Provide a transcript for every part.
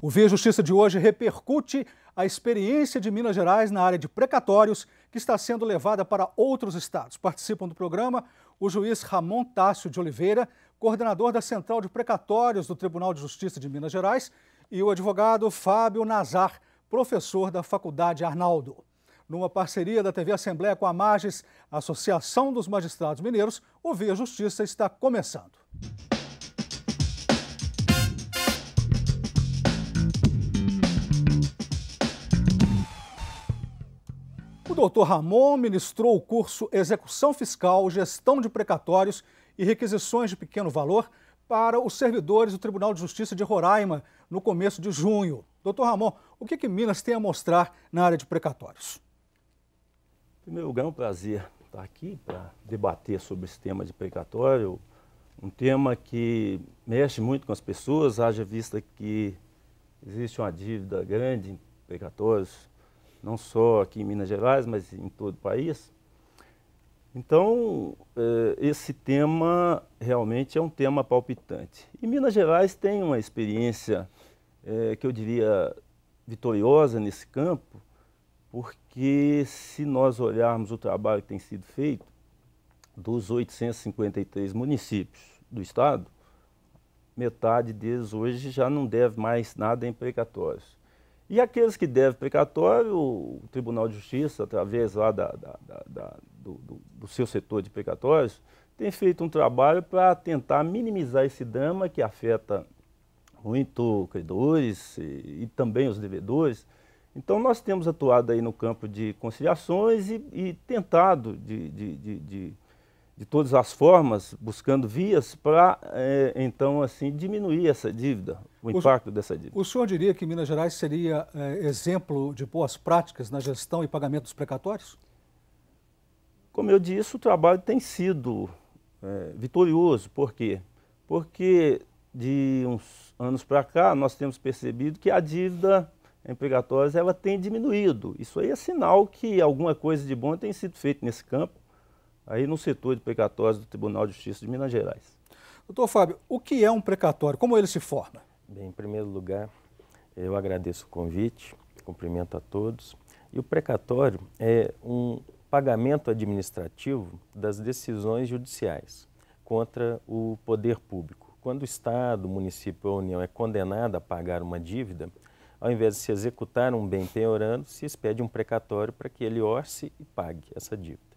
O Via Justiça de hoje repercute a experiência de Minas Gerais na área de precatórios que está sendo levada para outros estados. Participam do programa o juiz Ramon Tássio de Oliveira, coordenador da Central de Precatórios do Tribunal de Justiça de Minas Gerais, e o advogado Fábio Nazar, professor da Faculdade Arnaldo. Numa parceria da TV Assembleia com a Mages, a Associação dos Magistrados Mineiros, o Via Justiça está começando. O doutor Ramon ministrou o curso Execução Fiscal, Gestão de Precatórios e Requisições de Pequeno Valor para os servidores do Tribunal de Justiça de Roraima no começo de junho. Doutor Ramon, o que Minas tem a mostrar na área de precatórios? Em primeiro lugar, é um prazer estar aqui para debater sobre esse tema de precatório, um tema que mexe muito com as pessoas, haja vista que existe uma dívida grande em precatórios, não só aqui em Minas Gerais, mas em todo o país. Então, esse tema realmente é um tema palpitante. E Minas Gerais tem uma experiência, que eu diria, vitoriosa nesse campo, porque se nós olharmos o trabalho que tem sido feito, dos 853 municípios do estado, metade deles hoje já não deve mais nada em precatórios. E aqueles que devem precatório, o Tribunal de Justiça, através lá do seu setor de precatórios, tem feito um trabalho para tentar minimizar esse drama que afeta muito credores e também os devedores. Então nós temos atuado aí no campo de conciliações e tentado de todas as formas, buscando vias para, então, assim, diminuir essa dívida, o impacto dessa dívida. O senhor diria que Minas Gerais seria exemplo de boas práticas na gestão e pagamento dos precatórios? Como eu disse, o trabalho tem sido vitorioso. Por quê? Porque de uns anos para cá nós temos percebido que a dívida em precatórios ela tem diminuído. Isso aí é sinal que alguma coisa de bom tem sido feita nesse campo, aí no setor de precatórios do Tribunal de Justiça de Minas Gerais. Doutor Fábio, o que é um precatório? Como ele se forma? Bem, em primeiro lugar, eu agradeço o convite, cumprimento a todos. E o precatório é um pagamento administrativo das decisões judiciais contra o poder público. Quando o Estado, o município ou a União é condenado a pagar uma dívida, ao invés de se executar um bem penhorando, se expede um precatório para que ele orce e pague essa dívida.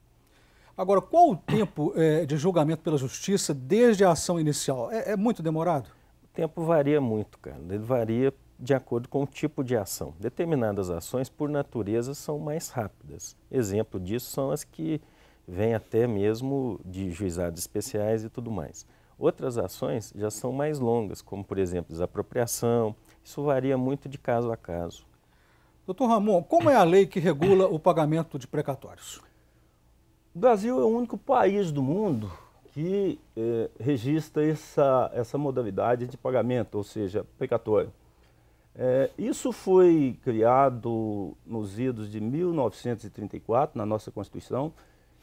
Agora, qual o tempo de julgamento pela Justiça desde a ação inicial? É muito demorado? O tempo varia muito, cara. Ele varia de acordo com o tipo de ação. Determinadas ações, por natureza, são mais rápidas. Exemplo disso são as que vêm até mesmo de juizados especiais e tudo mais. Outras ações já são mais longas, como, por exemplo, desapropriação. Isso varia muito de caso a caso. Doutor Ramon, como é a lei que regula o pagamento de precatórios? O Brasil é o único país do mundo que registra essa modalidade de pagamento, ou seja, precatório. Isso foi criado nos idos de 1934, na nossa Constituição.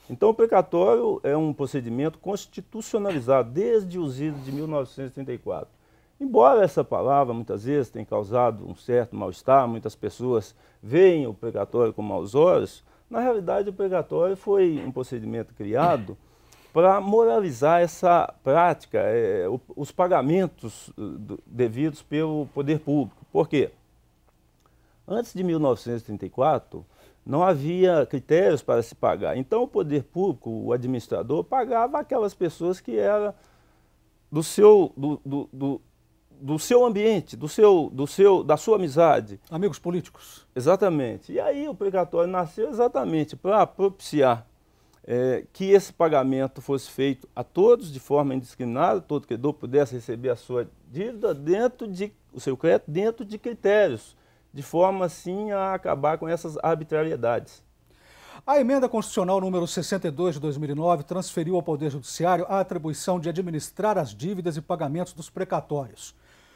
Então, o precatório é um procedimento constitucionalizado desde os idos de 1934. Embora essa palavra, muitas vezes, tenha causado um certo mal-estar, muitas pessoas veem o precatório com maus olhos, na realidade, o precatório foi um procedimento criado para moralizar essa prática, os pagamentos devidos pelo poder público. Por quê? Antes de 1934, não havia critérios para se pagar. Então, o poder público, o administrador, pagava aquelas pessoas que eram do seu ambiente, da sua amizade. Amigos políticos. Exatamente. E aí o precatório nasceu exatamente para propiciar que esse pagamento fosse feito a todos de forma indiscriminada, todo credor pudesse receber a sua dívida o seu crédito dentro de critérios, de forma assim a acabar com essas arbitrariedades. A emenda constitucional número 62 de 2009 transferiu ao Poder Judiciário a atribuição de administrar as dívidas e pagamentos dos precatórios.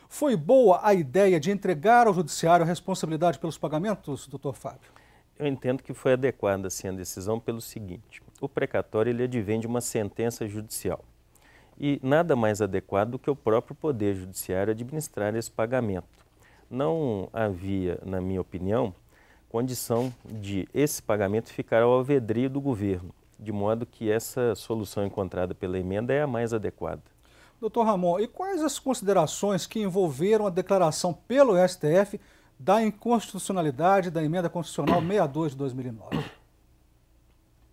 Foi boa a ideia de entregar ao Judiciário a responsabilidade pelos pagamentos, doutor Fábio? Eu entendo que foi adequada assim, a decisão pelo seguinte: o precatório ele advém de uma sentença judicial. E nada mais adequado do que o próprio Poder Judiciário administrar esse pagamento. não havia, na minha opinião, condição de esse pagamento ficar ao alvedrio do governo, de modo que essa solução encontrada pela emenda é a mais adequada. Doutor Ramon, e quais as considerações que envolveram a declaração pelo STF da inconstitucionalidade da emenda constitucional 62 de 2009?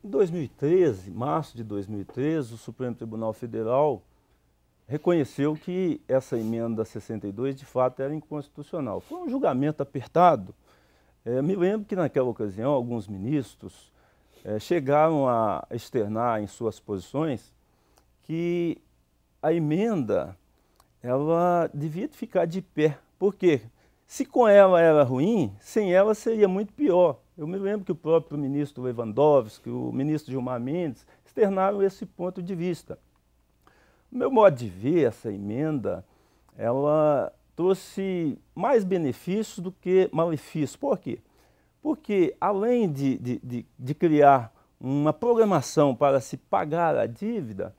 Em 2013, março de 2013, o Supremo Tribunal Federal reconheceu que essa emenda 62 de fato era inconstitucional. Foi um julgamento apertado. Me lembro que naquela ocasião alguns ministros chegaram a externar em suas posições que a emenda ela devia ficar de pé. Por quê? Se com ela era ruim, sem ela seria muito pior. Eu me lembro que o próprio ministro Lewandowski, o ministro Gilmar Mendes, externaram esse ponto de vista. No meu modo de ver, essa emenda, ela trouxe mais benefícios do que malefícios. Por quê? Porque além de criar uma programação para se pagar a dívida,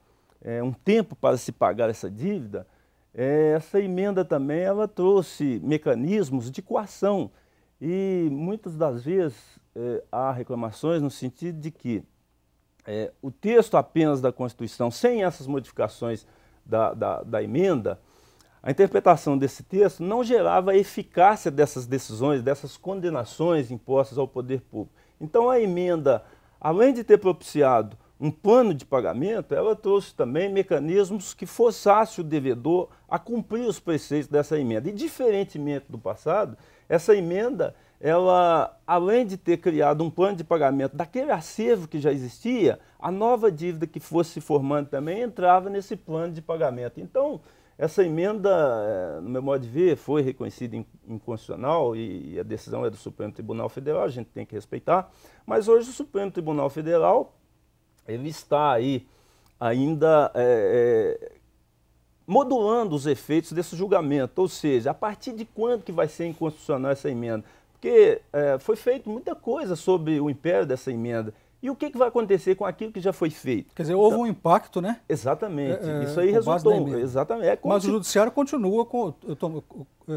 um tempo para se pagar essa dívida, essa emenda também ela trouxe mecanismos de coação. E muitas das vezes há reclamações no sentido de que o texto apenas da Constituição, sem essas modificações da emenda, a interpretação desse texto não gerava a eficácia dessas decisões, dessas condenações impostas ao poder público. Então a emenda, além de ter propiciado um plano de pagamento, ela trouxe também mecanismos que forçassem o devedor a cumprir os preceitos dessa emenda. E diferentemente do passado, essa emenda, ela, além de ter criado um plano de pagamento daquele acervo que já existia, a nova dívida que fosse se formando também entrava nesse plano de pagamento. Então, essa emenda, no meu modo de ver, foi reconhecida inconstitucional e a decisão é do Supremo Tribunal Federal, a gente tem que respeitar, mas hoje o Supremo Tribunal Federal ele está aí ainda modulando os efeitos desse julgamento, ou seja, a partir de quando que vai ser inconstitucional essa emenda? Porque foi feito muita coisa sobre o império dessa emenda. E o que vai acontecer com aquilo que já foi feito? Quer dizer, houve um impacto, né? Exatamente. Isso aí resultou. Exatamente. Mas o Judiciário continua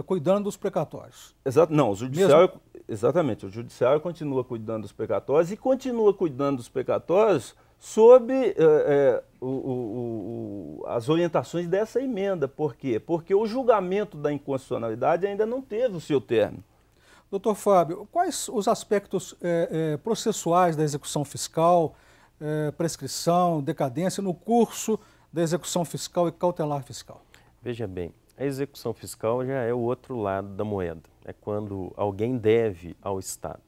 cuidando dos precatórios. Não, o Judiciário, exatamente. O Judiciário continua cuidando dos precatórios e continua cuidando dos precatórios sob as orientações dessa emenda. Por quê? Porque o julgamento da inconstitucionalidade ainda não teve o seu término. Doutor Fábio, quais os aspectos processuais da execução fiscal, prescrição, decadência no curso da execução fiscal e cautelar fiscal? Veja bem, a execução fiscal já é o outro lado da moeda. É quando alguém deve ao Estado.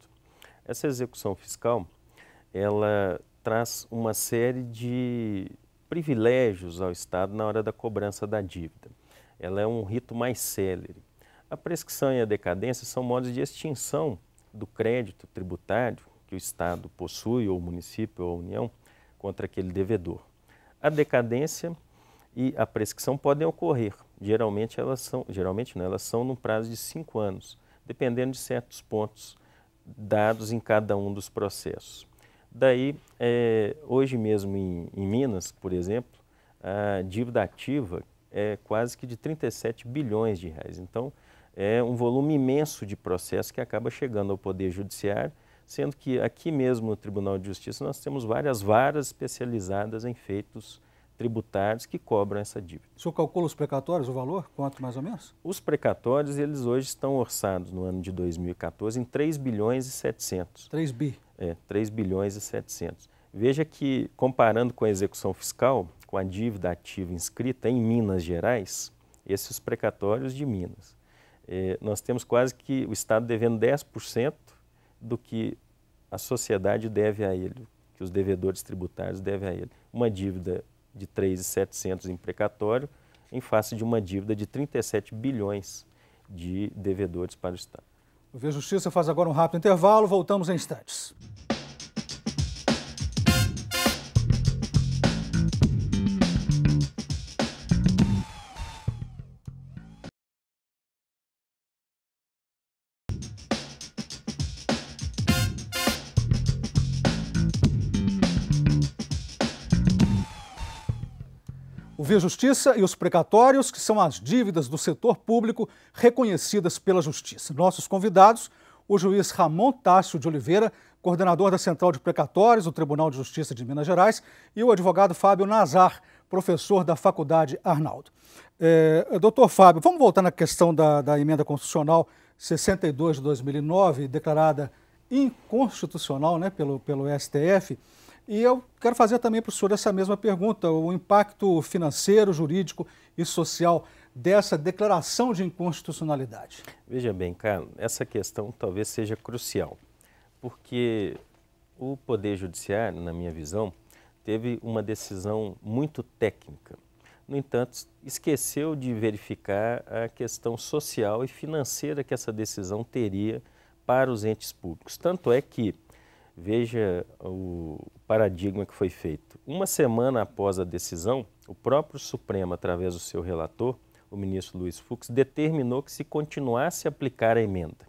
Essa execução fiscal, ela traz uma série de privilégios ao Estado na hora da cobrança da dívida. Ela é um rito mais célere. A prescrição e a decadência são modos de extinção do crédito tributário que o Estado possui, ou o município, ou a União, contra aquele devedor. A decadência e a prescrição podem ocorrer. Geralmente elas são no prazo de 5 anos, dependendo de certos pontos dados em cada um dos processos. Daí, hoje mesmo em Minas, por exemplo, a dívida ativa é quase que de 37 bilhões de reais. Então, é um volume imenso de processo que acaba chegando ao Poder Judiciário, sendo que aqui mesmo no Tribunal de Justiça nós temos várias varas especializadas em feitos tributários que cobram essa dívida. O senhor calcula os precatórios, o valor? Quanto mais ou menos? Os precatórios, eles hoje estão orçados no ano de 2014 em 3 bilhões e 700. 3 bi? 3 bilhões e 700. Veja que, comparando com a execução fiscal, com a dívida ativa inscrita em Minas Gerais, esses precatórios de Minas, nós temos quase que o Estado devendo 10% do que a sociedade deve a ele, que os devedores tributários devem a ele. Uma dívida de 3.700 em precatório em face de uma dívida de 37 bilhões de devedores para o Estado. O Vê Justiça faz agora um rápido intervalo, voltamos em instantes. o Via Justiça e os precatórios, que são as dívidas do setor público reconhecidas pela Justiça. Nossos convidados, o juiz Ramon Tássio de Oliveira, coordenador da Central de Precatórios do Tribunal de Justiça de Minas Gerais, e o advogado Fábio Nazar, professor da Faculdade Arnaldo. Doutor Fábio, vamos voltar na questão da emenda constitucional 62 de 2009, declarada inconstitucional, né, pelo STF. E eu quero fazer também para o senhor essa mesma pergunta, o impacto financeiro, jurídico e social dessa declaração de inconstitucionalidade. Veja bem, Carlos, essa questão talvez seja crucial, porque o Poder Judiciário, na minha visão, teve uma decisão muito técnica. No entanto, esqueceu de verificar a questão social e financeira que essa decisão teria para os entes públicos. Tanto é que, veja o paradigma que foi feito. Uma semana após a decisão, o próprio Supremo, através do seu relator, o ministro Luiz Fux, determinou que se continuasse a aplicar a emenda,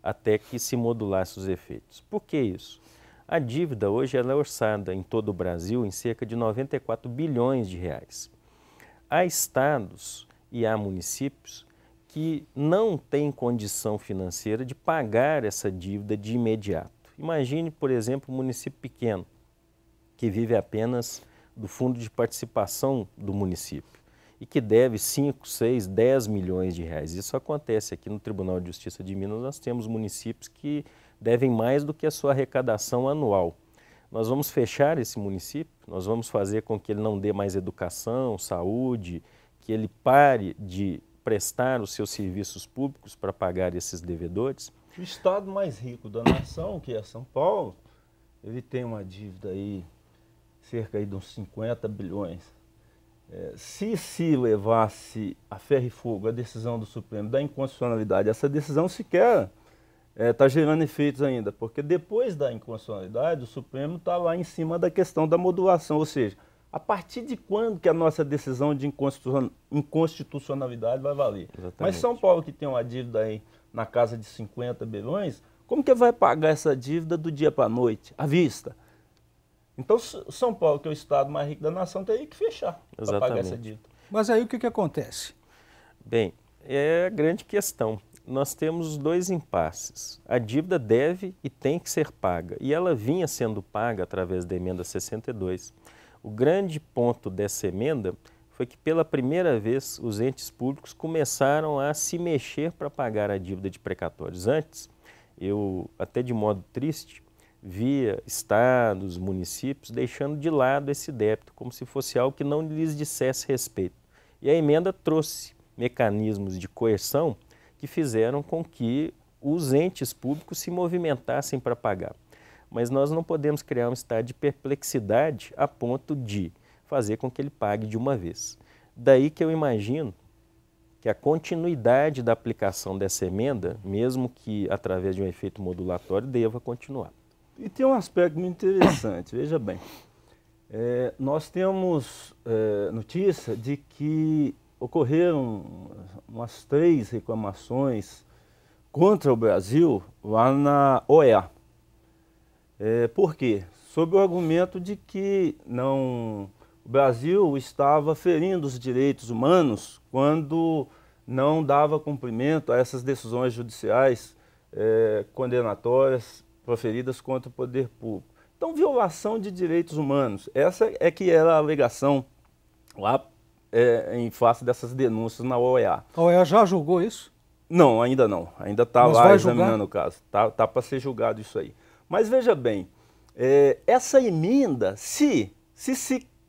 até que se modulasse os efeitos. Por que isso? A dívida hoje ela é orçada em todo o Brasil em cerca de 94 bilhões de reais. Há estados e há municípios que não têm condição financeira de pagar essa dívida de imediato. Imagine, por exemplo, um município pequeno, que vive apenas do fundo de participação do município e que deve 5, 6, 10 milhões de reais. Isso acontece aqui no Tribunal de Justiça de Minas, nós temos municípios que devem mais do que a sua arrecadação anual. Nós vamos fechar esse município, nós vamos fazer com que ele não dê mais educação, saúde, que ele pare de prestar os seus serviços públicos para pagar esses devedores. O estado mais rico da nação, que é São Paulo, ele tem uma dívida aí, cerca aí de uns 50 bilhões. Se levasse a ferro e fogo a decisão do Supremo da inconstitucionalidade, essa decisão sequer está gerando efeitos ainda, porque depois da inconstitucionalidade, o Supremo está lá em cima da questão da modulação, ou seja, a partir de quando que a nossa decisão de inconstitucionalidade vai valer? Exatamente. Mas São Paulo, que tem uma dívida aí na casa de 50 bilhões, como que vai pagar essa dívida do dia para a noite, à vista? Então, São Paulo, que é o estado mais rico da nação, teria que fechar para pagar essa dívida. Mas aí o que acontece? Bem, é a grande questão. Nós temos dois impasses. A dívida deve e tem que ser paga, e ela vinha sendo paga através da emenda 62. O grande ponto dessa emenda foi que, pela primeira vez, os entes públicos começaram a se mexer para pagar a dívida de precatórios. Antes, eu, até de modo triste, via estados, municípios deixando de lado esse débito, como se fosse algo que não lhes dissesse respeito. E a emenda trouxe mecanismos de coerção que fizeram com que os entes públicos se movimentassem para pagar. Mas nós não podemos criar um estado de perplexidade a ponto de fazer com que ele pague de uma vez. Daí que eu imagino que a continuidade da aplicação dessa emenda, mesmo que através de um efeito modulatório, deva continuar. E tem um aspecto muito interessante, veja bem, nós temos notícia de que ocorreram umas 3 reclamações contra o Brasil lá na OEA. Por quê? Sob o argumento de que o Brasil estava ferindo os direitos humanos quando não dava cumprimento a essas decisões judiciais condenatórias proferidas contra o poder público. Então, violação de direitos humanos, essa é que era a alegação lá em face dessas denúncias na OEA. A OEA já julgou isso? Não, ainda não. Ainda está lá examinando o caso. Tá para ser julgado isso aí. Mas veja bem, essa emenda, se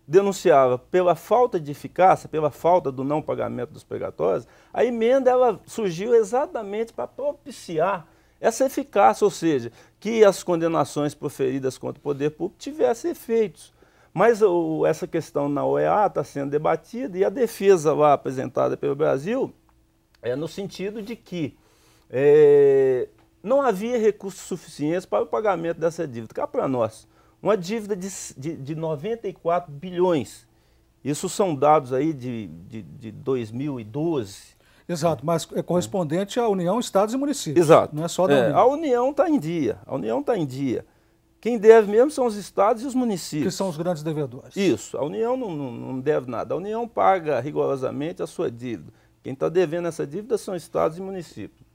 denunciava pela falta de eficácia, pela falta do não pagamento dos precatórios, a emenda ela surgiu exatamente para propiciar essa eficácia, ou seja, que as condenações proferidas contra o poder público tivessem efeitos. Mas essa questão na OEA está sendo debatida e a defesa lá apresentada pelo Brasil é no sentido de que não havia recursos suficientes para o pagamento dessa dívida. Cá para nós, uma dívida de 94 bilhões. Isso são dados aí de 2012. Exato, mas é correspondente à União, Estados e Municípios. Exato. Não é só da União. A União está em dia. A União está em dia. Quem deve mesmo são os estados e os municípios. Que são os grandes devedores. Isso, a União não deve nada. A União paga rigorosamente a sua dívida. Quem está devendo essa dívida são estados e municípios.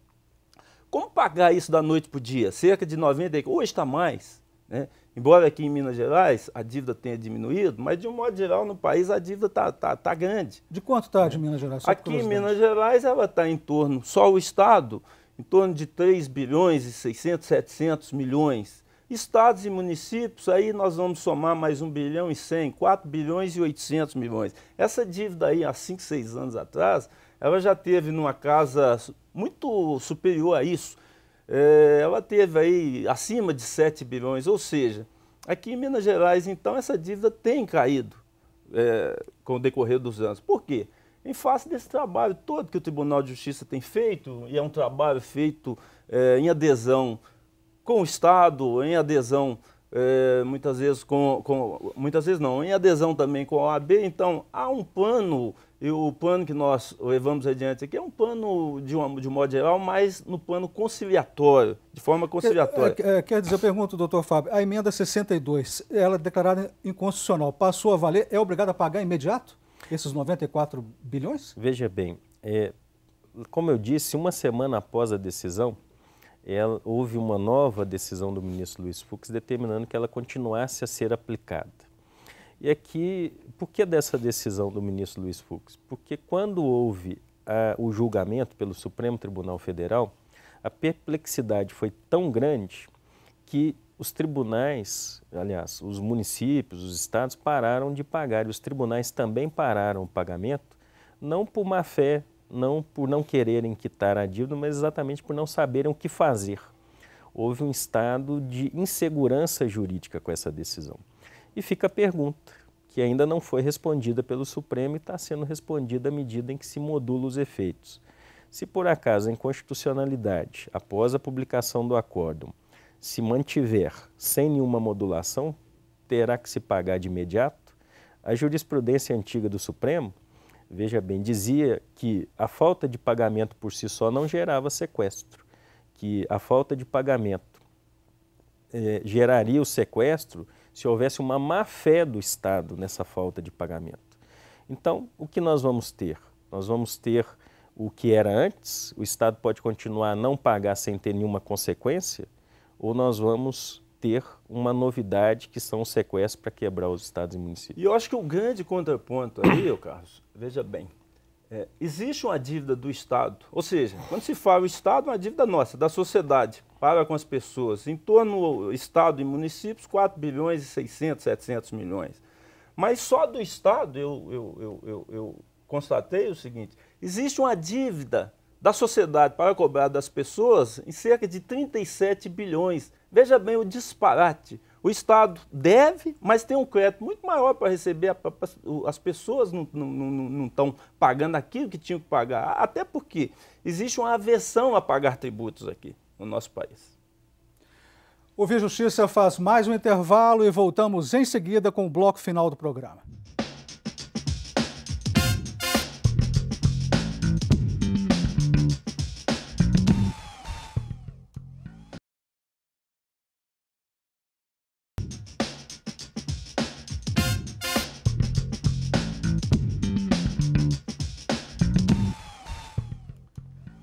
Como pagar isso da noite para o dia? Cerca de 90, hoje está mais, né? Embora aqui em Minas Gerais a dívida tenha diminuído, mas de um modo geral no país a dívida está grande. De quanto está de Minas Gerais? Aqui em Minas Gerais ela está em torno, só o Estado, em torno de 3 bilhões e 600, 700 milhões. Estados e municípios, aí nós vamos somar mais 1 bilhão e 100, 4 bilhões e 800 milhões. Essa dívida aí, há 5, 6 anos atrás, ela já teve numa casa muito superior a isso. Ela teve aí acima de 7 bilhões, ou seja, aqui em Minas Gerais, então, essa dívida tem caído com o decorrer dos anos. Por quê? Em face desse trabalho todo que o Tribunal de Justiça tem feito, e é um trabalho feito em adesão com o Estado, em adesão muitas vezes muitas vezes não, em adesão também com a OAB, então há um plano, e o plano que nós levamos adiante aqui é um plano de um modo geral, mas no plano conciliatório, de forma conciliatória. Quer dizer, eu pergunto, doutor Fábio, a emenda 62, ela é declarada inconstitucional, passou a valer, é obrigada a pagar imediato esses 94 bilhões? Veja bem, como eu disse, uma semana após a decisão, houve uma nova decisão do ministro Luiz Fux determinando que ela continuasse a ser aplicada. E aqui, por que dessa decisão do ministro Luiz Fux? Porque quando houve o julgamento pelo Supremo Tribunal Federal, a perplexidade foi tão grande que os tribunais, aliás, os municípios, os estados pararam de pagar, e os tribunais também pararam o pagamento, não por má fé, não por não quererem quitar a dívida, mas exatamente por não saberem o que fazer. Houve um estado de insegurança jurídica com essa decisão. E fica a pergunta, que ainda não foi respondida pelo Supremo e está sendo respondida à medida em que se modula os efeitos. Se por acaso a inconstitucionalidade, após a publicação do acórdão, se mantiver sem nenhuma modulação, terá que se pagar de imediato. A jurisprudência antiga do Supremo, veja bem, dizia que a falta de pagamento por si só não gerava sequestro, que a falta de pagamento geraria o sequestro se houvesse uma má-fé do Estado nessa falta de pagamento. Então, o que nós vamos ter? Nós vamos ter o que era antes, o Estado pode continuar a não pagar sem ter nenhuma consequência, ou nós vamos ter uma novidade que são os sequestros para quebrar os estados e municípios. E eu acho que o grande contraponto aí, Carlos, veja bem, existe uma dívida do Estado, ou seja, quando se fala o Estado, uma dívida nossa, da sociedade, para com as pessoas, em torno do Estado e municípios, 4 bilhões e 600, 700 milhões. Mas só do Estado, eu constatei o seguinte, existe uma dívida da sociedade para cobrar das pessoas em cerca de 37 bilhões. Veja bem o disparate. O Estado deve, mas tem um crédito muito maior para receber. As pessoas não estão pagando aquilo que tinham que pagar. Até porque existe uma aversão a pagar tributos aqui no nosso país. O Via Justiça faz mais um intervalo e voltamos em seguida com o bloco final do programa.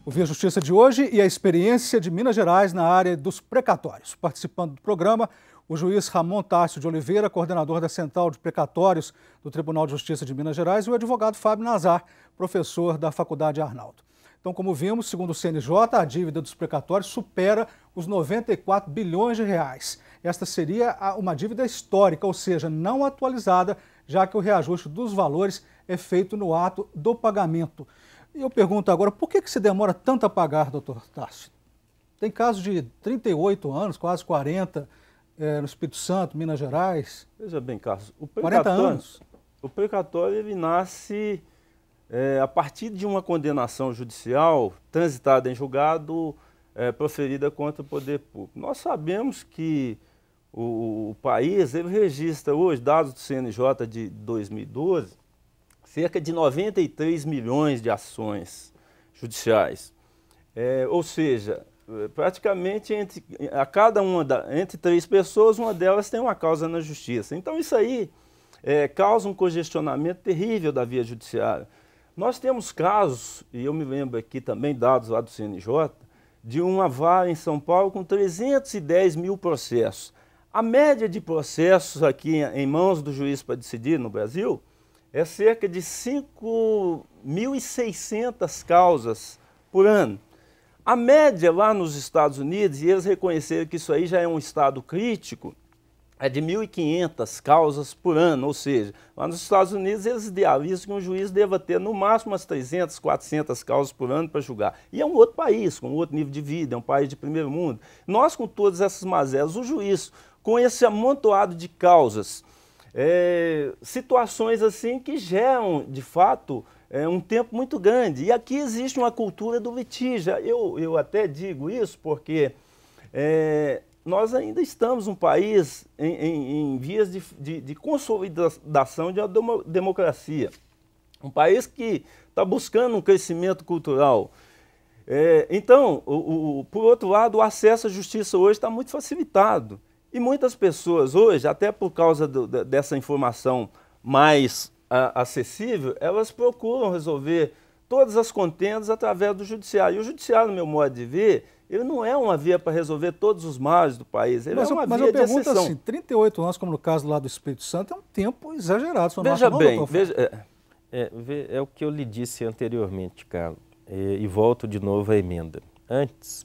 O Via Justiça de hoje e a experiência de Minas Gerais na área dos precatórios. Participando do programa, o juiz Ramon Tássio de Oliveira, coordenador da Central de Precatórios do Tribunal de Justiça de Minas Gerais, e o advogado Fábio Nazar, professor da Faculdade Arnaldo. Então, como vimos, segundo o CNJ, a dívida dos precatórios supera os 94 bilhões de reais. Esta seria uma dívida histórica, ou seja, não atualizada, já que o reajuste dos valores é feito no ato do pagamento. E eu pergunto agora, por que se demora tanto a pagar, doutor Tássio? Tem casos de 38 anos, quase 40, no Espírito Santo, Minas Gerais. Veja bem, Carlos, 40 anos. O precatório ele nasce a partir de uma condenação judicial transitada em julgado, proferida contra o poder público. Nós sabemos que o país ele registra hoje, dados do CNJ de 2012, cerca de 93 milhões de ações judiciais. Ou seja, praticamente entre 3 pessoas, uma delas tem uma causa na justiça. Então isso aí causa um congestionamento terrível da via judiciária. Nós temos casos, e eu me lembro aqui também, dados lá do CNJ, de uma vara em São Paulo com 310 mil processos. A média de processos aqui em mãos do juiz para decidir no Brasil é cerca de 5.600 causas por ano. A média lá nos Estados Unidos, e eles reconheceram que isso aí já é um estado crítico, é de 1.500 causas por ano, ou seja, lá nos Estados Unidos eles idealizam que um juiz deva ter no máximo umas 300, 400 causas por ano para julgar. E é um outro país, com outro nível de vida, é um país de primeiro mundo. Nós, com todas essas mazelas, o juiz, com esse amontoado de causas, situações assim que geram, de fato, um tempo muito grande. E aqui existe uma cultura do litígio. Eu até digo isso porque nós ainda estamos um país em vias de consolidação de uma democracia. Um país que está buscando um crescimento cultural. Então, por outro lado, o acesso à justiça hoje está muito facilitado. E muitas pessoas hoje, até por causa dessa informação mais acessível, elas procuram resolver todas as contendas através do judiciário. E o judiciário, no meu modo de ver, ele não é uma via para resolver todos os males do país, ele é uma via de exceção. Assim, 38 anos, como no caso lá do Espírito Santo, é um tempo exagerado. Veja bem, é o que eu lhe disse anteriormente, Carlos, e volto de novo à emenda. Antes,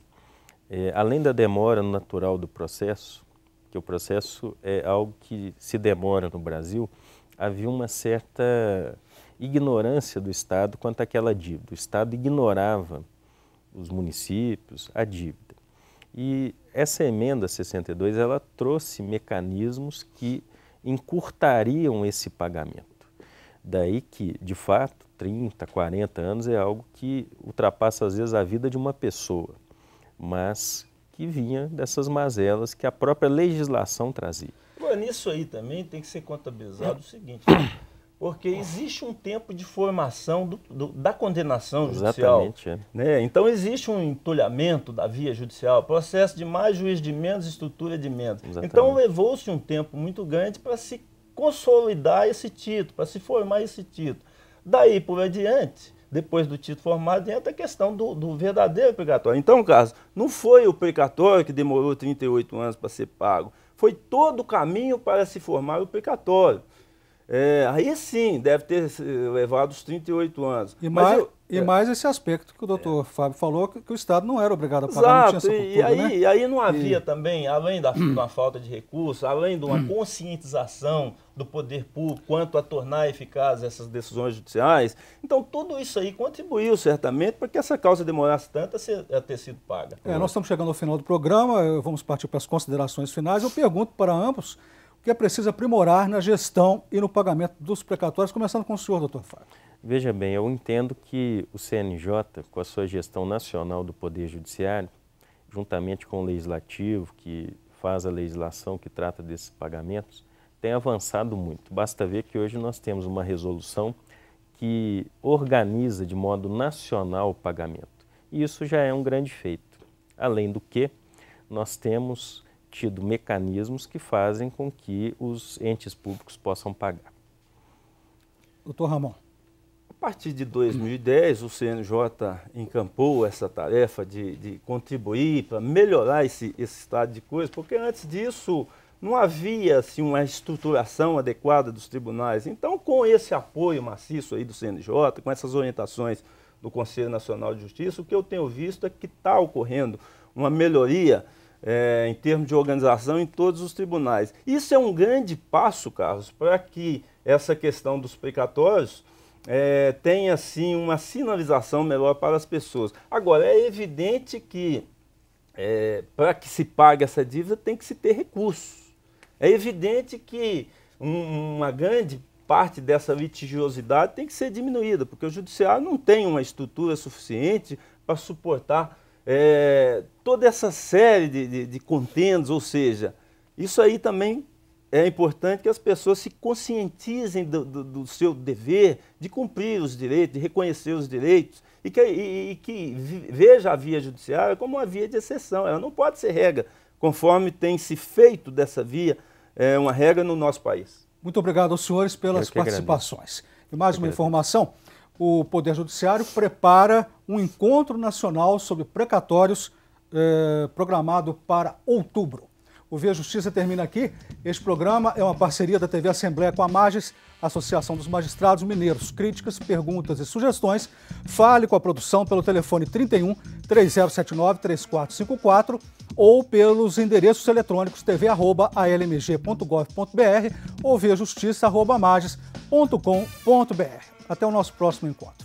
além da demora natural do processo, que o processo é algo que se demora no Brasil, havia uma certa ignorância do Estado quanto àquela dívida. O Estado ignorava os municípios, a dívida. E essa emenda 62, ela trouxe mecanismos que encurtariam esse pagamento. Daí que, de fato, 30, 40 anos é algo que ultrapassa às vezes a vida de uma pessoa, mas que vinha dessas mazelas que a própria legislação trazia. Agora, nisso aí também tem que ser contabilizado o seguinte, porque existe um tempo de formação da condenação judicial. Exatamente. Né? Então existe um entulhamento da via judicial, processo de mais, juiz de menos, estrutura de menos. Exatamente. Então levou-se um tempo muito grande para se consolidar esse título, para se formar esse título. Daí por adiante, depois do título formado, entra a questão do verdadeiro precatório. Então, Carlos, não foi o precatório que demorou 38 anos para ser pago, foi todo o caminho para se formar o precatório. Aí sim, deve ter levado os 38 anos. E mais esse aspecto que o doutor Fábio falou, que o Estado não era obrigado a pagar, não tinha essa cultura, e aí não havia também, além de uma falta de recursos, além de uma conscientização do poder público quanto a tornar eficazes essas decisões judiciais, então tudo isso aí contribuiu certamente para que essa causa demorasse tanto a ter sido paga. Nós estamos chegando ao final do programa, vamos partir para as considerações finais. Eu pergunto para ambos o que é preciso aprimorar na gestão e no pagamento dos precatórios, começando com o senhor, doutor Fábio. Veja bem, eu entendo que o CNJ, com a sua gestão nacional do Poder Judiciário, juntamente com o Legislativo, que faz a legislação que trata desses pagamentos, tem avançado muito. Basta ver que hoje nós temos uma resolução que organiza de modo nacional o pagamento. E isso já é um grande feito. Além do que, nós temos tido mecanismos que fazem com que os entes públicos possam pagar. Doutor Ramon. A partir de 2010, o CNJ encampou essa tarefa de contribuir para melhorar esse estado de coisas, porque antes disso não havia assim, uma estruturação adequada dos tribunais. Então, com esse apoio maciço aí do CNJ, com essas orientações do Conselho Nacional de Justiça, o que eu tenho visto é que está ocorrendo uma melhoria em termos de organização em todos os tribunais. Isso é um grande passo, Carlos, para que essa questão dos precatórios tenha assim, uma sinalização melhor para as pessoas. Agora, é evidente que para que se pague essa dívida tem que se ter recursos. É evidente que uma grande parte dessa litigiosidade tem que ser diminuída, porque o judiciário não tem uma estrutura suficiente para suportar toda essa série de contendas, ou seja, isso aí também é importante que as pessoas se conscientizem do seu dever de cumprir os direitos, de reconhecer os direitos e que veja a via judiciária como uma via de exceção. Ela não pode ser regra, conforme tem se feito dessa via uma regra no nosso país. Muito obrigado aos senhores pelas participações. E mais uma informação, o Poder Judiciário prepara um encontro nacional sobre precatórios programado para outubro. O Via Justiça termina aqui. Este programa é uma parceria da TV Assembleia com a Mages, Associação dos Magistrados Mineiros. Críticas, perguntas e sugestões, fale com a produção pelo telefone 31 3079 3454 ou pelos endereços eletrônicos tv@almg.gov.br ou viajustiça@mages.com.br. Até o nosso próximo encontro.